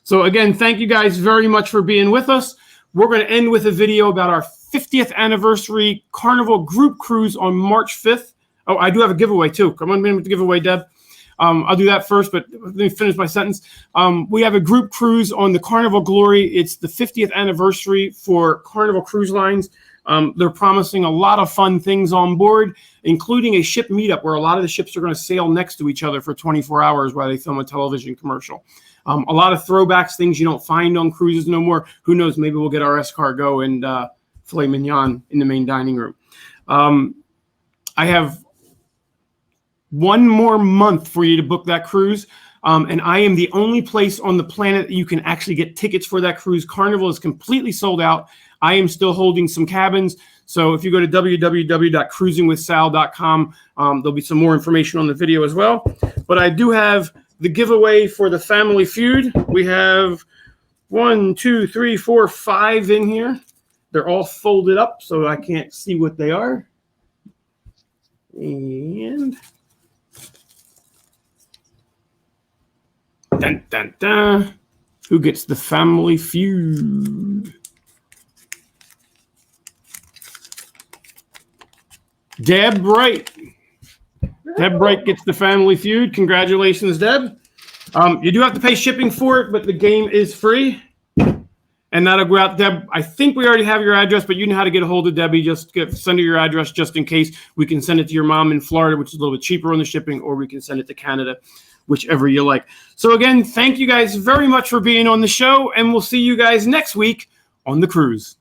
A: So again, thank you guys very much for being with us. We're going to end with a video about our 50th anniversary Carnival group cruise on March 5th. Oh, I do have a giveaway too. Come on in with the giveaway, Deb. I'll do that first, but let me finish my sentence. We have a group cruise on the Carnival Glory. It's the 50th anniversary for Carnival Cruise Lines. They're promising a lot of fun things on board, including a ship meetup where a lot of the ships are going to sail next to each other for 24 hours while they film a television commercial. A lot of throwbacks, things you don't find on cruises no more. Who knows? Maybe we'll get our escargot and filet mignon in the main dining room. I have one more month for you to book that cruise. And I am the only place on the planet that you can actually get tickets for that cruise. Carnival is completely sold out. I am still holding some cabins. So if you go to www.cruisingwithsal.com, there'll be some more information on the video as well. But I do have the giveaway for the Family Feud. We have 1, 2, 3, 4, 5 in here. They're all folded up, so I can't see what they are. And dun, dun, dun. Who gets the Family Feud? Deb Wright. Deb Wright gets the Family Feud. Congratulations, Deb. You do have to pay shipping for it, but the game is free. And that'll go out. Deb, I think we already have your address, but you know how to get a hold of Debbie. Just send her your address just in case. We can send it to your mom in Florida, which is a little bit cheaper on the shipping, or we can send it to Canada, whichever you like. So again, thank you guys very much for being on the show, and we'll see you guys next week on the cruise.